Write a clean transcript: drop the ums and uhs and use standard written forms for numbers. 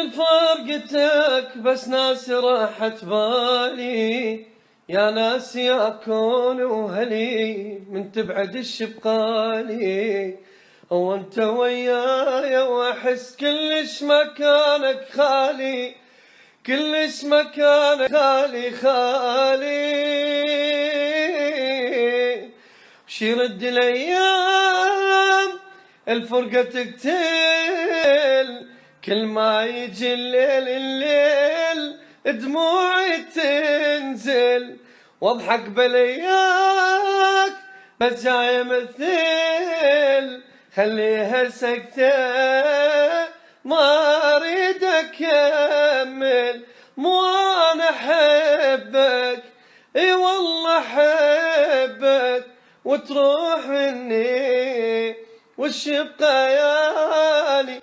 من فرقتك بس ناس راحت بالي، يا ناس يا كون وهلي من تبعد الشبقالي. وانت وياي واحس كلش مكانك خالي، كلش مكانك خالي خالي. وش يرد الايام الفرقة تقتل، كل ما يجي الليل دموعي تنزل، واضحك بلياك بس جاي مثل، خليها سكتة ما اريد اكمل. مو انا احبك اي والله احبك، وتروح مني وش يبقى يالي